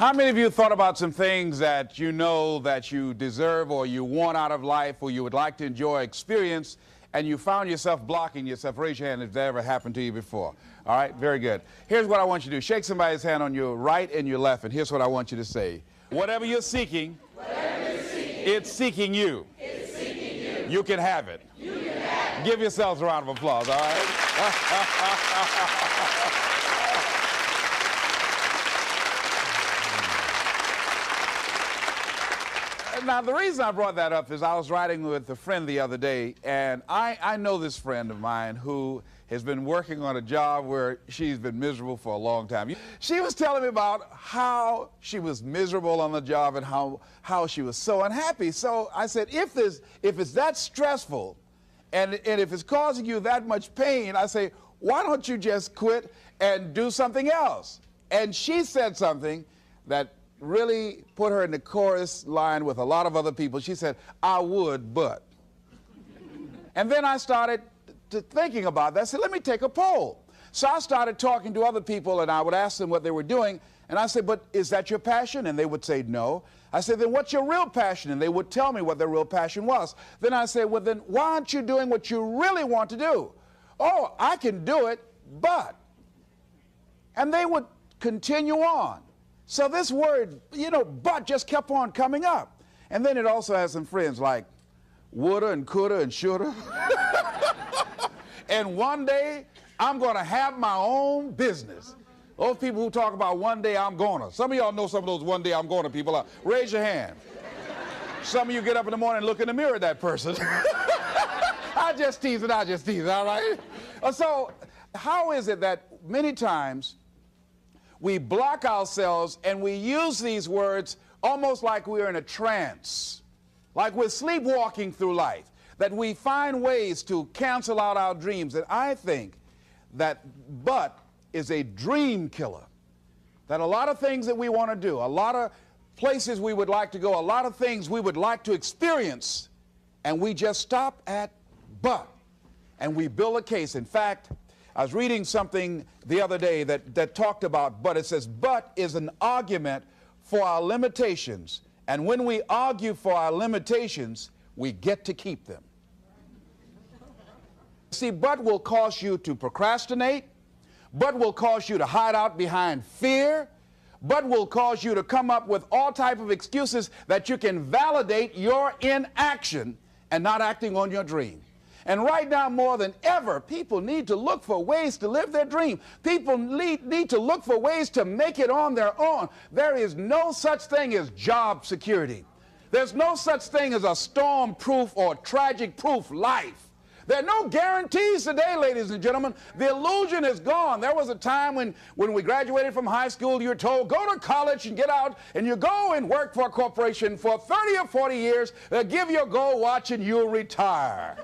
How many of you thought about some things that you know that you deserve or you want out of life or you would like to enjoy, experience, and you found yourself blocking yourself? Raise your hand if that ever happened to you before. All right, very good. Here's what I want you to do. Shake somebody's hand on your right and your left, and here's what I want you to say. Whatever you're seeking, it's seeking you. It's seeking you. You can have it. You can have it. Give yourselves a round of applause, all right? Now, the reason I brought that up is I was riding with a friend the other day, and I know this friend of mine who has been working on a job where she's been miserable for a long time. She was telling me about how she was miserable on the job and how she was so unhappy. So I said, if it's that stressful and if it's causing you that much pain, I say, why don't you just quit and do something else? And she said something that really put her in the chorus line with a lot of other people. She said, I would, but. And then I started thinking about that. I said, let me take a poll. So I started talking to other people, and I would ask them what they were doing. And I said, but is that your passion? And they would say no. I said, then what's your real passion? And they would tell me what their real passion was. Then I said, well, then why aren't you doing what you really want to do? Oh, I can do it, but. And they would continue on. So this word, but just kept on coming up. And then it also has some friends like woulda and coulda and shoulda. And one day, I'm going to have my own business. Those people who talk about one day I'm gonna. Some of y'all know some of those one day I'm gonna people. Raise your hand. Some of you get up in the morning and look in the mirror at that person. I just tease it, all right? So how is it that many times we block ourselves and we use these words almost like we're in a trance, like we're sleepwalking through life, that we find ways to cancel out our dreams? And I think that but is a dream killer, that a lot of things that we want to do, a lot of places we would like to go, a lot of things we would like to experience, and we just stop at but, and we build a case. In fact, I was reading something the other day that talked about but. It says, but is an argument for our limitations. And when we argue for our limitations, we get to keep them. See, but will cause you to procrastinate. But will cause you to hide out behind fear. But will cause you to come up with all type of excuses that you can validate your inaction and not acting on your dream. And right now, more than ever, people need to look for ways to live their dream. People need to look for ways to make it on their own. There is no such thing as job security. There's no such thing as a storm-proof or tragic-proof life. There are no guarantees today, ladies and gentlemen. The illusion is gone. There was a time when we graduated from high school, you were told, go to college and get out, and you go and work for a corporation for 30 or 40 years, give your gold watch, and you'll retire.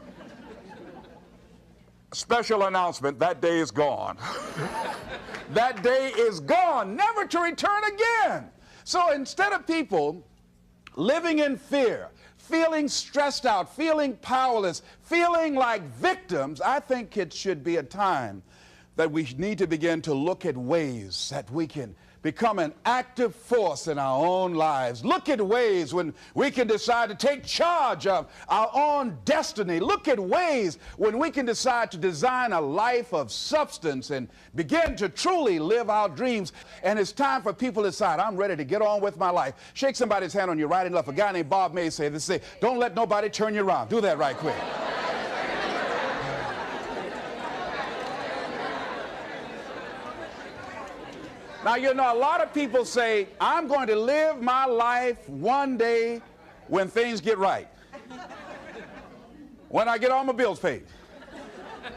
Special announcement, that day is gone. That day is gone, never to return again. So instead of people living in fear, feeling stressed out, feeling powerless, feeling like victims, I think it should be a time that we need to begin to look at ways that we can become an active force in our own lives. Look at ways when we can decide to take charge of our own destiny. Look at ways when we can decide to design a life of substance and begin to truly live our dreams. And it's time for people to decide, I'm ready to get on with my life. Shake somebody's hand on your right and left. A guy named Bob May say this, don't let nobody turn you around. Do that right quick. Now, a lot of people say, I'm going to live my life one day when things get right. When I get all my bills paid.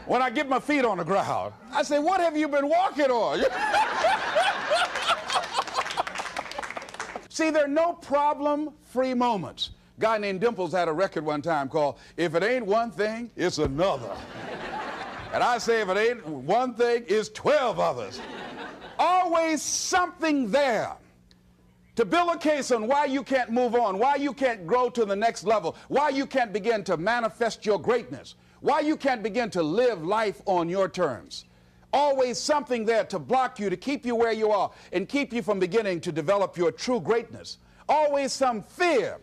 When I get my feet on the ground. I say, what have you been walking on? See, there are no problem-free moments. A guy named Dimples had a record one time called, If It Ain't One Thing, It's Another. And I say, if it ain't one thing, it's 12 others. Always something there to build a case on why you can't move on, why you can't grow to the next level, why you can't begin to manifest your greatness, why you can't begin to live life on your terms. Always something there to block you, to keep you where you are, and keep you from beginning to develop your true greatness. Always some fear.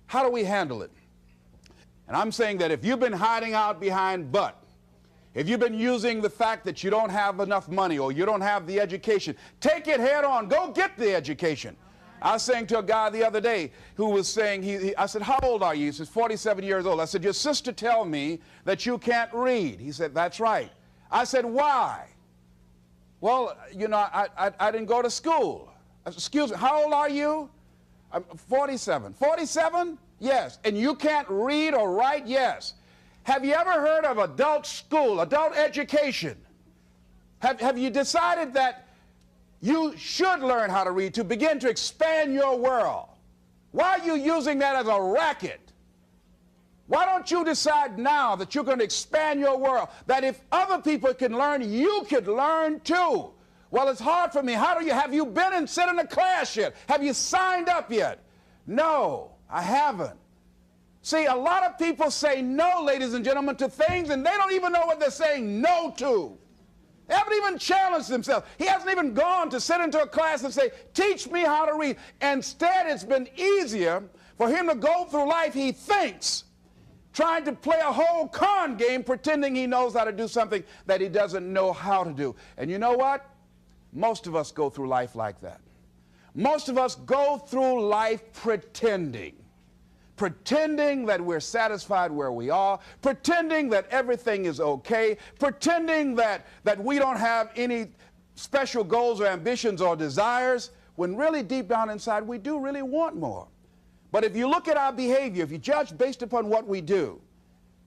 How do we handle it? And I'm saying that if you've been hiding out behind but, if you've been using the fact that you don't have enough money or you don't have the education, take it head on. Go get the education. I was saying to a guy the other day who was saying, I said, how old are you? He says, 47 years old. I said, your sister tell me that you can't read. He said, that's right. I said, why? Well, you know, I didn't go to school. I said, excuse me, how old are you? I'm 47. 47? Yes. And you can't read or write? Yes. Have you ever heard of adult school, adult education? Have you decided that you should learn how to read to begin to expand your world? Why are you using that as a racket? Why don't you decide now that you're going to expand your world, that if other people can learn, you could learn too? Well, it's hard for me. Have you been and sit in a class yet? Have you signed up yet? No, I haven't. See, a lot of people say no, ladies and gentlemen, to things, and they don't even know what they're saying no to. They haven't even challenged themselves. He hasn't even gone to sit into a class and say, teach me how to read. Instead, it's been easier for him to go through life, he thinks, trying to play a whole con game, pretending he knows how to do something that he doesn't know how to do. And you know what? Most of us go through life like that. Most of us go through life pretending that we're satisfied where we are, pretending that everything is okay, pretending that we don't have any special goals or ambitions or desires, when really deep down inside we do really want more. But if you look at our behavior, if you judge based upon what we do,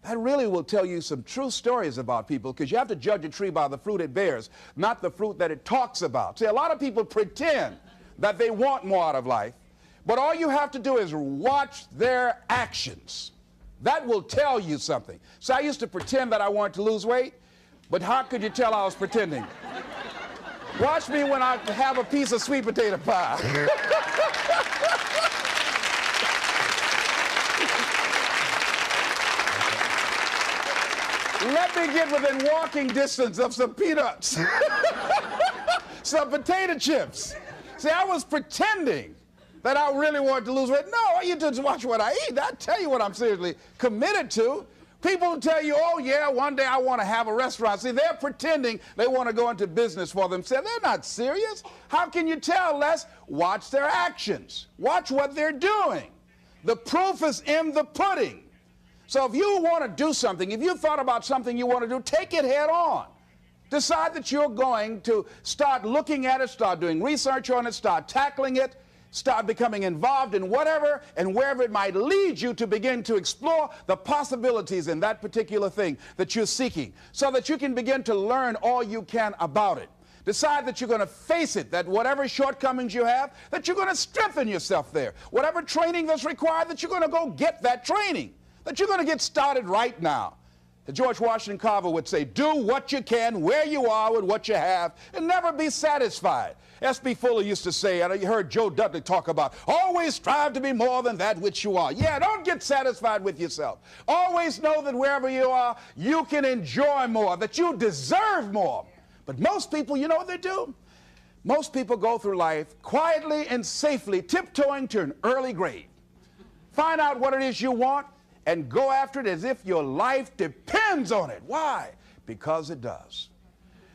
that really will tell you some true stories about people, because you have to judge a tree by the fruit it bears, not the fruit that it talks about. See, a lot of people pretend that they want more out of life, but all you have to do is watch their actions. That will tell you something. So I used to pretend that I wanted to lose weight, but how could you tell I was pretending? Watch me when I have a piece of sweet potato pie. Let me get within walking distance of some peanuts, some potato chips. See, I was pretending that I really wanted to lose weight. No, all you do is watch what I eat. I'll tell you what I'm seriously committed to. People will tell you, oh yeah, one day I want to have a restaurant. See, they're pretending they want to go into business for themselves. They're not serious. How can you tell, Les? Watch their actions. Watch what they're doing. The proof is in the pudding. So if you want to do something, if you thought about something you want to do, take it head on. Decide that you're going to start looking at it, start doing research on it, start tackling it, start becoming involved in whatever and wherever it might lead you, to begin to explore the possibilities in that particular thing that you're seeking, so that you can begin to learn all you can about it. Decide that you're going to face it, that whatever shortcomings you have, that you're going to strengthen yourself there. Whatever training that's required, that you're going to go get that training, that you're going to get started right now. George Washington Carver would say, do what you can, where you are, with what you have, and never be satisfied. S.B. Fuller used to say, and you heard Joe Dudley talk about, always strive to be more than that which you are. Yeah, don't get satisfied with yourself. Always know that wherever you are, you can enjoy more, that you deserve more. But most people, you know what they do? Most people go through life quietly and safely, tiptoeing to an early grave. Find out what it is you want, and go after it as if your life depends on it. Why? Because it does.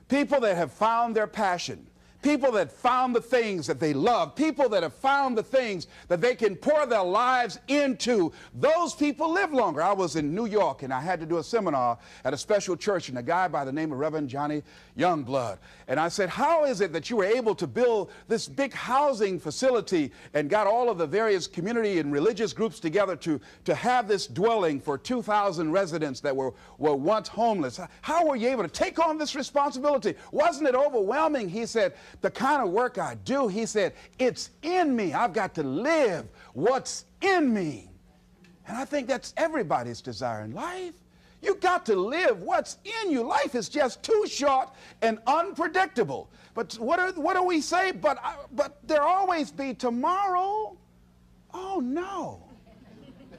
People that have found their passion, people that found the things that they love, people that have found the things that they can pour their lives into, those people live longer. I was in New York and I had to do a seminar at a special church, and a guy by the name of Reverend Johnny Youngblood. And I said, how is it that you were able to build this big housing facility and got all of the various community and religious groups together to have this dwelling for 2,000 residents that were once homeless? How were you able to take on this responsibility? Wasn't it overwhelming? He said, the kind of work I do, he said, it's in me. I've got to live what's in me. And I think that's everybody's desire in life. You got to live what's in you. Life is just too short and unpredictable. But what do we say? But there always be tomorrow. Oh no.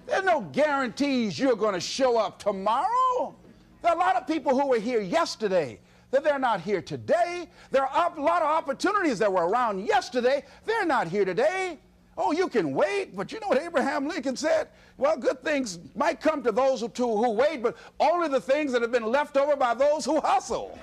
There's no guarantees you're going to show up tomorrow. There are a lot of people who were here yesterday that they're not here today. There are a lot of opportunities that were around yesterday. They're not here today. Oh, you can wait, but you know what Abraham Lincoln said? Well, good things might come to those who wait, but only the things that have been left over by those who hustle.